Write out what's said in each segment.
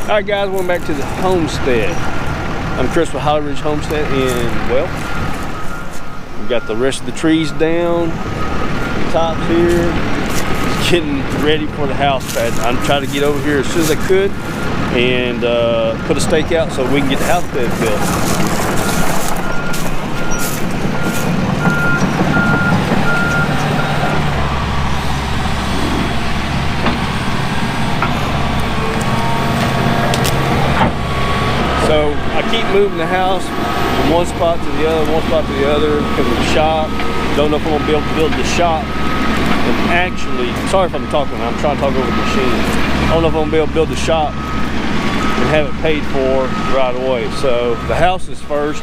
Alright guys, welcome back to the Homestead. I'm Chris with Holly Ridge Homestead, and well, we've got the rest of the trees down, the tops here, just getting ready for the house pad. I'm trying to get over here as soon as I could and put a stake out so we can get the house bed built. So I keep moving the house from one spot to the other, because of the shop. Don't know if I'm going to be able to build the shop. And actually, sorry if I'm talking, I'm trying to talk over the machine. I don't know if I'm going to be able to build the shop and have it paid for right away. So the house is first.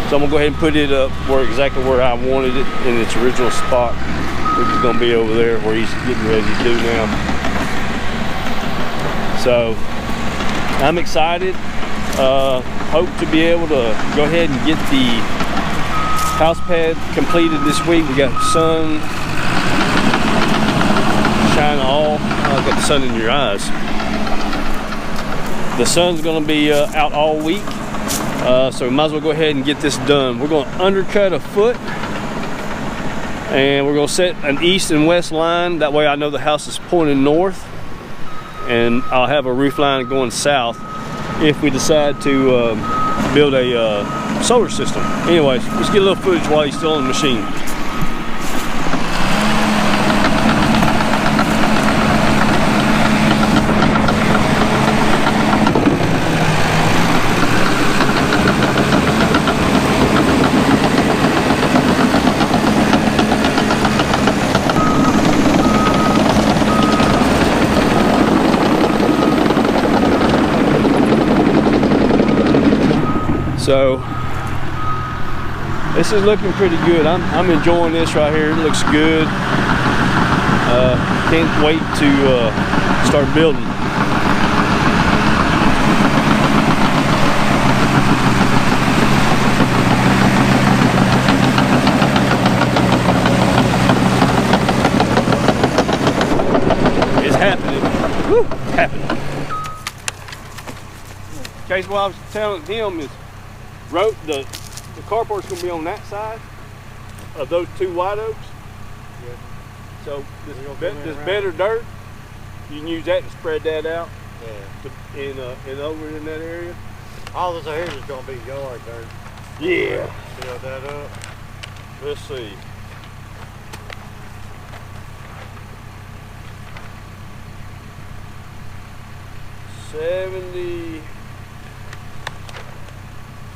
So I'm going to go ahead and put it up exactly where I wanted it in its original spot, which is going to be over there where he's getting ready to do now. So I'm excited. Hope to be able to go ahead and get the house pad completed this week. We got the sun shining all. I've got the sun in your eyes. The sun's going to be out all week, so we might as well go ahead and get this done. We're going to undercut a foot, and we're going to set an east and west line. That way I know the house is pointing north, and I'll have a roof line going south if we decide to build a solar system. Anyways, let's get a little footage while he's still on the machine. So this is looking pretty good. I'm enjoying this right here. It looks good. Can't wait to start building. It's happening. Woo, it's happening. Okay, so what I was telling him is the carport's going to be on that side of those two white oaks. Yeah. So this better dirt, you can use that to spread that out. Yeah. And over in that area. All this here is going to be yard dirt. Yeah. Build that up. Let's see.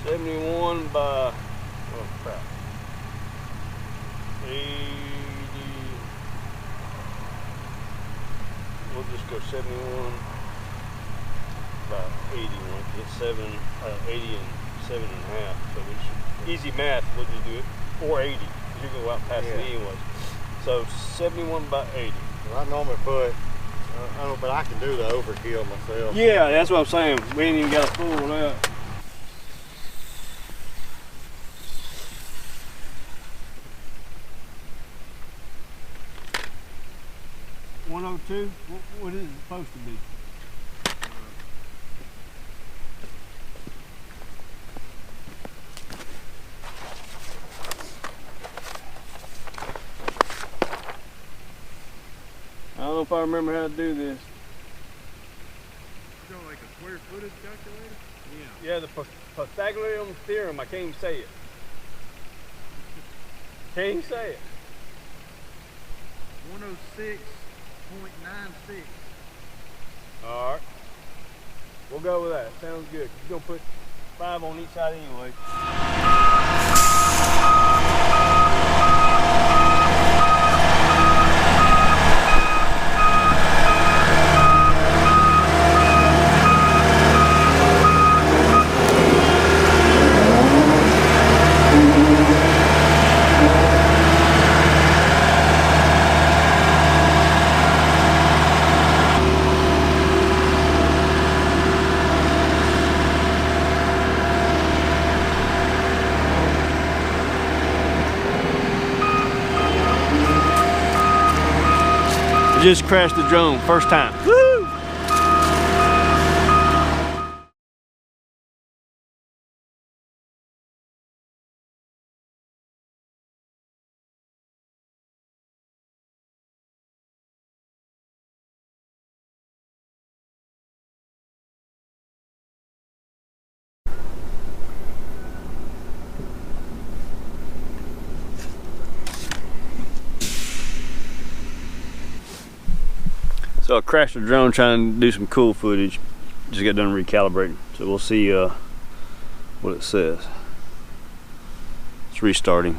$71 by, oh crap, 80, we'll just go 71 by 81, it's 80 and 7.5, so we should, easy math, we'll just do it, 480, because you're going to go out past it anyways. So 71 by 80. Well, I normally put, but I can do the overkill myself. Yeah, that's what I'm saying, we ain't even got a full one out. 102? What is it supposed to be? I don't know if I remember how to do this. You got like a square footage calculator? Yeah, the Pythagorean theorem. I can't even say it. Can't even say it. 106.96. All right. We'll go with that. Sounds good. You're going to put 5 on each side anyway. Just crashed the drone, first time. Woo! crashed the drone trying to do some cool footage. Just got done recalibrating, so we'll see what it says. It's restarting.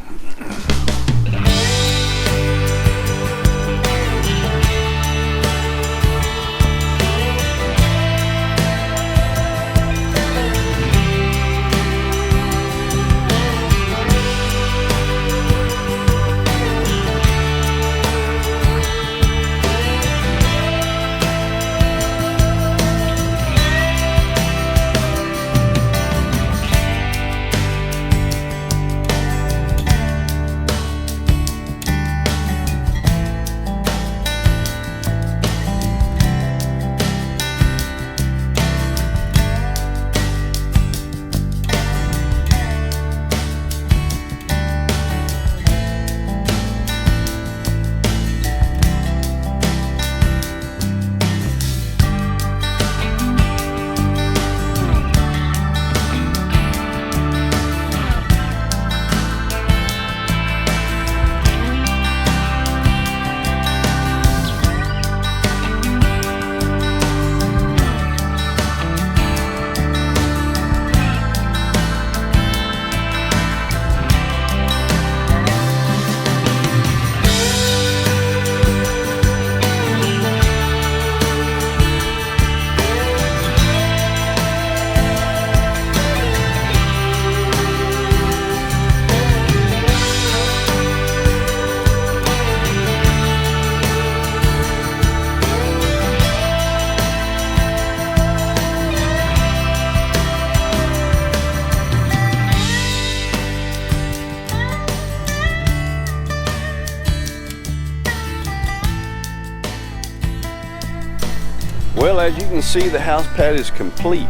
Well, as you can see, the house pad is complete,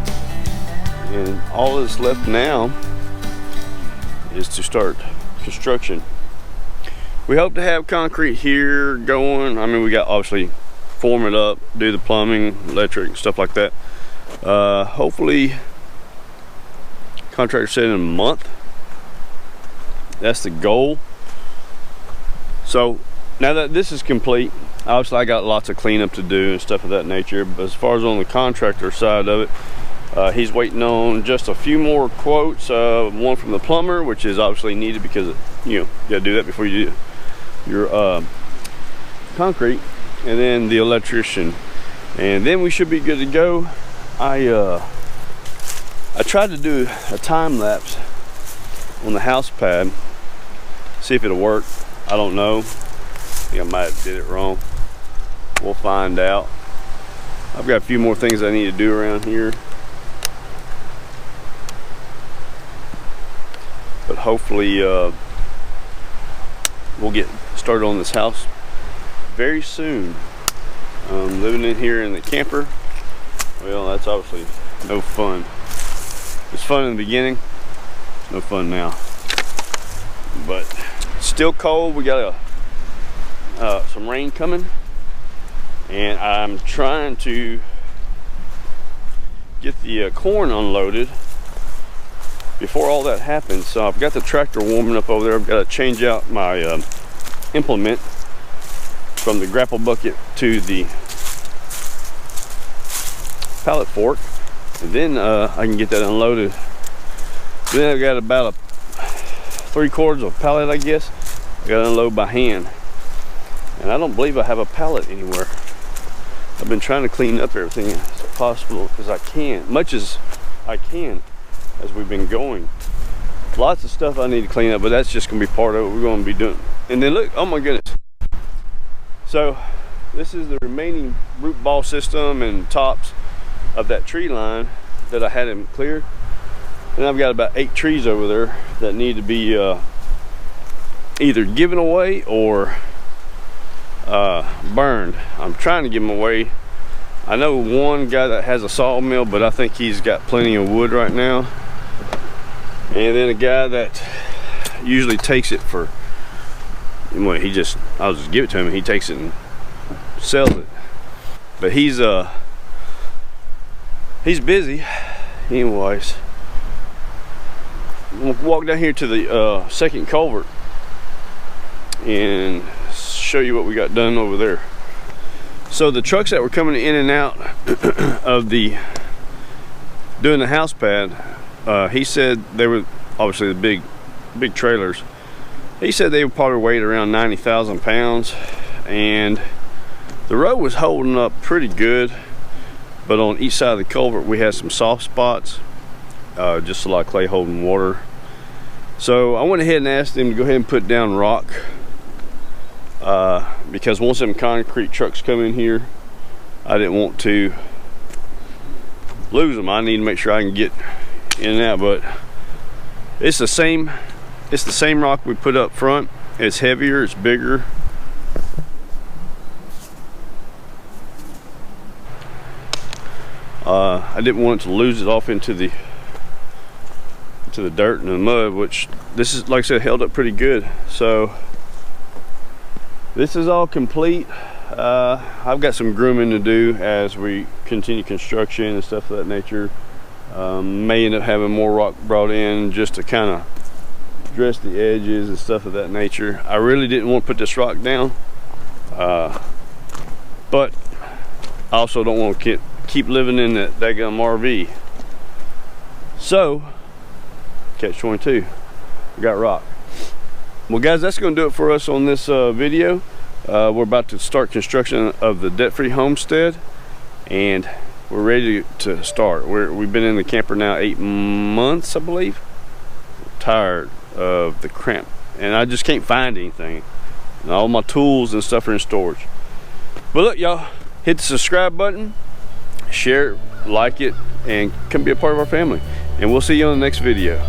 and all that's left now is to start construction. We hope to have concrete here going. I mean, we got obviously form it up, do the plumbing, electric, stuff like that. Hopefully, contractor said in a month. That's the goal. So now that this is complete, obviously I got lots of cleanup to do and stuff of that nature, but as far as on the contractor side of it, he's waiting on just a few more quotes. One from the plumber, which is obviously needed because you gotta do that before you do your concrete, and then the electrician, and then we should be good to go. I tried to do a time lapse on the house pad, see if it'll work. I don't know. I think I might have did it wrong. We'll find out. I've got a few more things I need to do around here, but hopefully we'll get started on this house very soon. Living in here in the camper, well, that's obviously no fun. It's fun in the beginning, no fun now. But still cold. We got some rain coming, and I'm trying to get the corn unloaded before all that happens. So I've got the tractor warming up over there. I've got to change out my implement from the grapple bucket to the pallet fork, and then I can get that unloaded. Then I've got about a 3/4 of a pallet, I guess. I got to unload by hand, and I don't believe I have a pallet anywhere. I've been trying to clean up everything as possible as I can, much as I can, as we've been going. Lots of stuff I need to clean up, but that's just gonna be part of what we're gonna be doing. And then look, oh my goodness. So this is the remaining root ball system and tops of that tree line that I had him cleared. And I've got about 8 trees over there that need to be either given away or burned. I'm trying to give them away. I know one guy that has a sawmill, but I think he's got plenty of wood right now. And then a guy that usually takes it for, well, I'll just give it to him and he takes it and sells it. But he's busy. Anyways, we'll walk down here to the second culvert and show you what we got done over there. So the trucks that were coming in and out of doing the house pad, he said they were obviously the big trailers. He said they would probably weigh around 90,000 pounds, and the road was holding up pretty good, but on each side of the culvert we had some soft spots, just a lot of clay holding water. So I went ahead and asked them to go ahead and put down rock, because once them concrete trucks come in here, I didn't want to lose them. I need to make sure I can get in and out, but it's the same rock we put up front. It's heavier, it's bigger. I didn't want it to lose it off into the dirt and the mud, which this is, like I said, held up pretty good. So this is all complete. I've got some grooming to do as we continue construction and stuff of that nature. May end up having more rock brought in just to kind of dress the edges and stuff of that nature. I really didn't want to put this rock down, but I also don't want to keep living in that daggum RV. So catch 22, we got rock. Well guys, that's going to do it for us on this video. We're about to start construction of the debt-free homestead, and we're ready to start. We've been in the camper now 8 months, I believe. I'm tired of the cramp, and I just can't find anything, and all my tools and stuff are in storage. But look, y'all, hit the subscribe button, share it, like it, and come be a part of our family, and we'll see you on the next video.